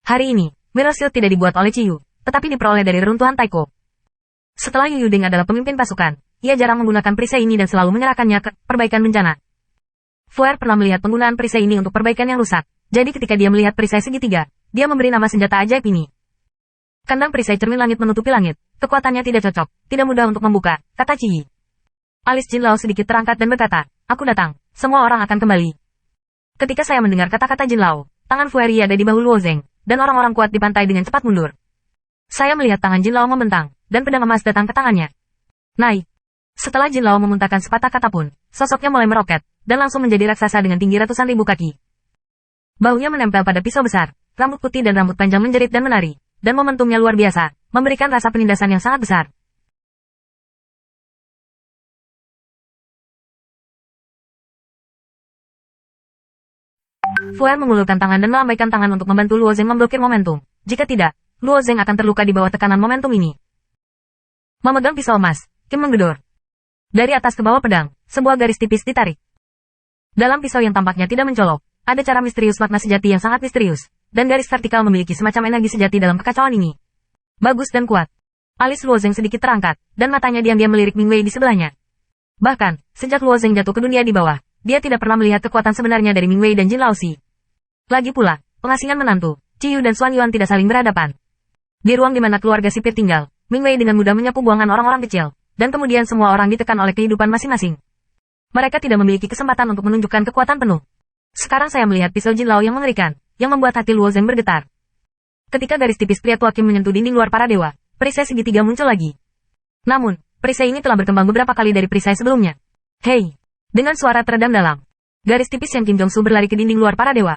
Hari ini, Mirror Shield tidak dibuat oleh Ciyu, tetapi diperoleh dari reruntuhan Taiko. Setelah Yu Yuding adalah pemimpin pasukan, ia jarang menggunakan perisai ini dan selalu menyerahkannya ke perbaikan bencana. Fuer pernah melihat penggunaan perisai ini untuk perbaikan yang rusak, jadi ketika dia melihat perisai segitiga, dia memberi nama senjata ajaib ini. Kandang perisai cermin langit menutupi langit, kekuatannya tidak cocok, tidak mudah untuk membuka, kata Ciyi. Alis Jin Lao sedikit terangkat dan berkata, aku datang, semua orang akan kembali. Ketika saya mendengar kata-kata Jin Lao, tangan Fueri ada di bahu Luo Zeng, dan orang-orang kuat di pantai dengan cepat mundur. Saya melihat tangan Jin Lao membentang, dan pedang emas datang ke tangannya. Naik. Setelah Jin Lao memuntahkan sepatah kata pun, sosoknya mulai meroket, dan langsung menjadi raksasa dengan tinggi ratusan ribu kaki. Bahunya menempel pada pisau besar, rambut putih dan rambut panjang menjerit dan menari, dan momentumnya luar biasa, memberikan rasa penindasan yang sangat besar. Fuer mengulurkan tangan dan melambaikan tangan untuk membantu Luo Zeng memblokir momentum. Jika tidak, Luo Zeng akan terluka di bawah tekanan momentum ini. Memegang pisau emas, Kim menggedor. Dari atas ke bawah pedang, sebuah garis tipis ditarik. Dalam pisau yang tampaknya tidak mencolok, ada cara misterius makna sejati yang sangat misterius, dan garis vertikal memiliki semacam energi sejati dalam kekacauan ini. Bagus dan kuat. Alis Luo Zeng sedikit terangkat, dan matanya diam-diam melirik Ming Wei di sebelahnya. Bahkan, sejak Luo Zeng jatuh ke dunia di bawah, dia tidak pernah melihat kekuatan sebenarnya dari Ming Wei dan Jin Laoxi. Lagi pula, pengasingan menantu, Ciyu dan Xuan Yuan tidak saling berhadapan. Di ruang di mana keluarga sipir tinggal, Ming Wei dengan mudah menyapu buangan orang-orang kecil, dan kemudian semua orang ditekan oleh kehidupan masing-masing. Mereka tidak memiliki kesempatan untuk menunjukkan kekuatan penuh. Sekarang saya melihat pisau Jin Lao yang mengerikan, yang membuat hati Luo Zeng bergetar. Ketika garis tipis pria tua Kim menyentuh dinding luar para dewa, perisai segitiga muncul lagi. Namun, perisai ini telah berkembang beberapa kali dari perisai sebelumnya. Hei! Dengan suara teredam dalam, garis tipis yang Kim Jong-su berlari ke dinding luar para dewa.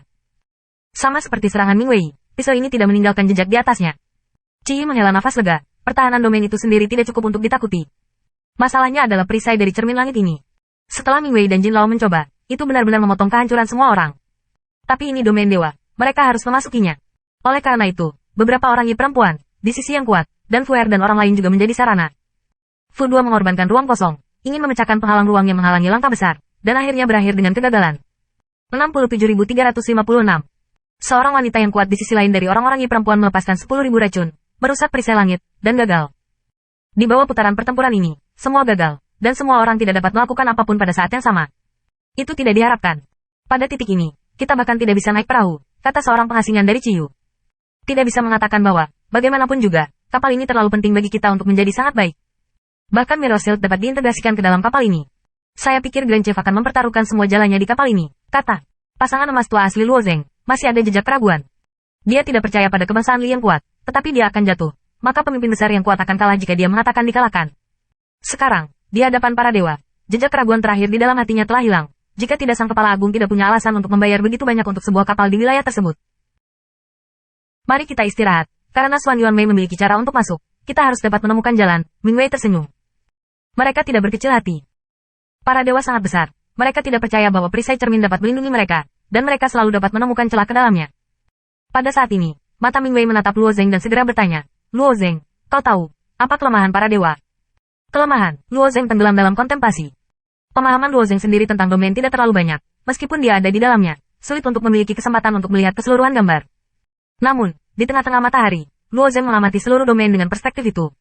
Sama seperti serangan Ming Wei, pisau ini tidak meninggalkan jejak di atasnya. Ciyi menghela nafas lega, pertahanan domain itu sendiri tidak cukup untuk ditakuti. Masalahnya adalah perisai dari cermin langit ini. Setelah Ming Wei dan Jin Lao mencoba, itu benar-benar memotong kehancuran semua orang. Tapi ini domain dewa, mereka harus memasukinya. Oleh karena itu, beberapa orang perempuan, di sisi yang kuat, dan Fuer dan orang lain juga menjadi sarana. Fu Duo mengorbankan ruang kosong, ingin memecahkan penghalang ruang yang menghalangi langkah besar, dan akhirnya berakhir dengan kegagalan. 67.356. Seorang wanita yang kuat di sisi lain dari orang-orang perempuan melepaskan 10.000 racun, merusak perisai langit, dan gagal. Di bawah putaran pertempuran ini, semua gagal, dan semua orang tidak dapat melakukan apapun pada saat yang sama. Itu tidak diharapkan. Pada titik ini, kita bahkan tidak bisa naik perahu, kata seorang pengasingan dari Ciyu. Tidak bisa mengatakan bahwa, bagaimanapun juga, kapal ini terlalu penting bagi kita untuk menjadi sangat baik. Bahkan Mirror Shield dapat diintegrasikan ke dalam kapal ini. Saya pikir Grand Chief akan mempertaruhkan semua jalannya di kapal ini, kata pasangan emas tua asli Luo Zeng. Masih ada jejak keraguan. Dia tidak percaya pada kebangsaan Li yang kuat, tetapi dia akan jatuh. Maka pemimpin besar yang kuat akan kalah jika dia mengatakan dikalahkan. Sekarang, di hadapan para dewa, jejak keraguan terakhir di dalam hatinya telah hilang. Jika tidak sang kepala agung tidak punya alasan untuk membayar begitu banyak untuk sebuah kapal di wilayah tersebut. Mari kita istirahat, karena Xuan Yuan Mei memiliki cara untuk masuk. Kita harus dapat menemukan jalan, Ming Wei tersenyum. Mereka tidak berkecil hati. Para dewa sangat besar. Mereka tidak percaya bahwa perisai cermin dapat melindungi mereka. Dan mereka selalu dapat menemukan celah ke dalamnya. Pada saat ini, mata Ming Wei menatap Luo Zeng dan segera bertanya, Luo Zeng, kau tahu, apa kelemahan para dewa? Kelemahan, Luo Zeng tenggelam dalam kontemplasi. Pemahaman Luo Zeng sendiri tentang domain tidak terlalu banyak, meskipun dia ada di dalamnya, sulit untuk memiliki kesempatan untuk melihat keseluruhan gambar. Namun, di tengah-tengah matahari, Luo Zeng mengamati seluruh domain dengan perspektif itu.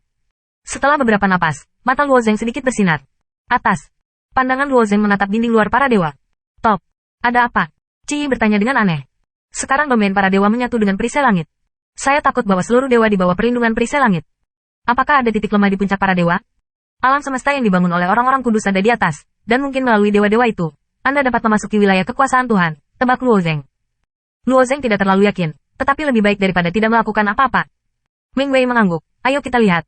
Setelah beberapa napas, mata Luo Zeng sedikit bersinar. Atas, pandangan Luo Zeng menatap dinding luar para dewa. Top, ada apa? Ciyi bertanya dengan aneh. Sekarang domain para dewa menyatu dengan perisai langit. Saya takut bahwa seluruh dewa di bawah perlindungan perisai langit. Apakah ada titik lemah di puncak para dewa? Alam semesta yang dibangun oleh orang-orang kudus ada di atas, dan mungkin melalui dewa-dewa itu, Anda dapat memasuki wilayah kekuasaan Tuhan, tebak Luo Zeng. Luo Zeng tidak terlalu yakin, tetapi lebih baik daripada tidak melakukan apa-apa. Ming Wei mengangguk, ayo kita lihat.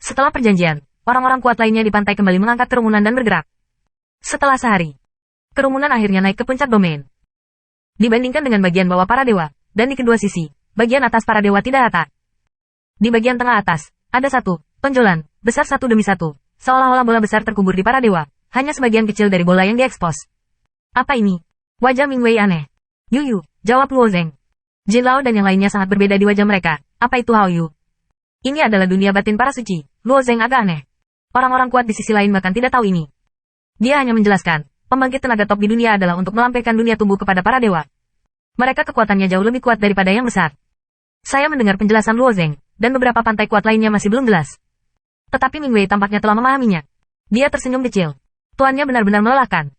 Setelah perjanjian, orang-orang kuat lainnya di pantai kembali mengangkat kerumunan dan bergerak. Setelah sehari, kerumunan akhirnya naik ke puncak domain. Dibandingkan dengan bagian bawah para dewa, dan di kedua sisi, bagian atas para dewa tidak rata. Di bagian tengah atas, ada satu tonjolan, besar satu demi satu, seolah-olah bola besar terkubur di para dewa, hanya sebagian kecil dari bola yang diekspos. Apa ini? Wajah Ming Wei aneh. Yu, jawab Luo Zeng. Jin Lao dan yang lainnya sangat berbeda di wajah mereka, apa itu Hao Yu? Ini adalah dunia batin para suci, Luo Zeng agak aneh. Orang-orang kuat di sisi lain bahkan tidak tahu ini. Dia hanya menjelaskan, pembangkit tenaga top di dunia adalah untuk melampirkan dunia tumbuh kepada para dewa. Mereka kekuatannya jauh lebih kuat daripada yang besar. Saya mendengar penjelasan Luo Zeng, dan beberapa pantai kuat lainnya masih belum jelas. Tetapi Ming Wei tampaknya telah memahaminya. Dia tersenyum kecil. Tuannya benar-benar melelahkan.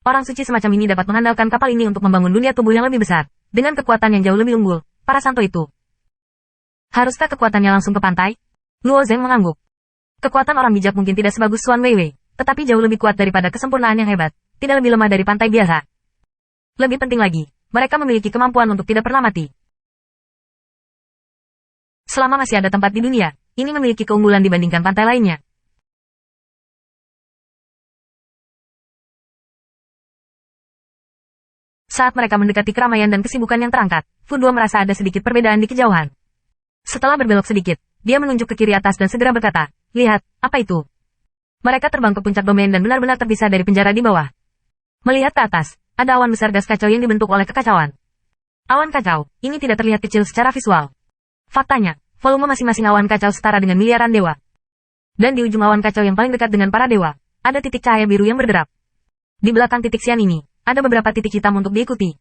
Orang suci semacam ini dapat mengandalkan kapal ini untuk membangun dunia tubuh yang lebih besar, dengan kekuatan yang jauh lebih unggul, para santo itu. Haruskah kekuatannya langsung ke pantai? Luo Zeng mengangguk. Kekuatan orang bijak mungkin tidak sebagus Suan Weiwei, tetapi jauh lebih kuat daripada kesempurnaan yang hebat, tidak lebih lemah dari pantai biasa. Lebih penting lagi, mereka memiliki kemampuan untuk tidak pernah mati. Selama masih ada tempat di dunia, ini memiliki keunggulan dibandingkan pantai lainnya. Saat mereka mendekati keramaian dan kesibukan yang terangkat, Fu Duo merasa ada sedikit perbedaan di kejauhan. Setelah berbelok sedikit, dia menunjuk ke kiri atas dan segera berkata, "Lihat, apa itu?" Mereka terbang ke puncak domain dan benar-benar terpisah dari penjara di bawah. Melihat ke atas, ada awan besar gas kacau yang dibentuk oleh kekacauan. Awan kacau, ini tidak terlihat kecil secara visual. Faktanya, volume masing-masing awan kacau setara dengan miliaran dewa. Dan di ujung awan kacau yang paling dekat dengan para dewa, ada titik cahaya biru yang berderap. Di belakang titik sian ini, ada beberapa titik hitam untuk diikuti.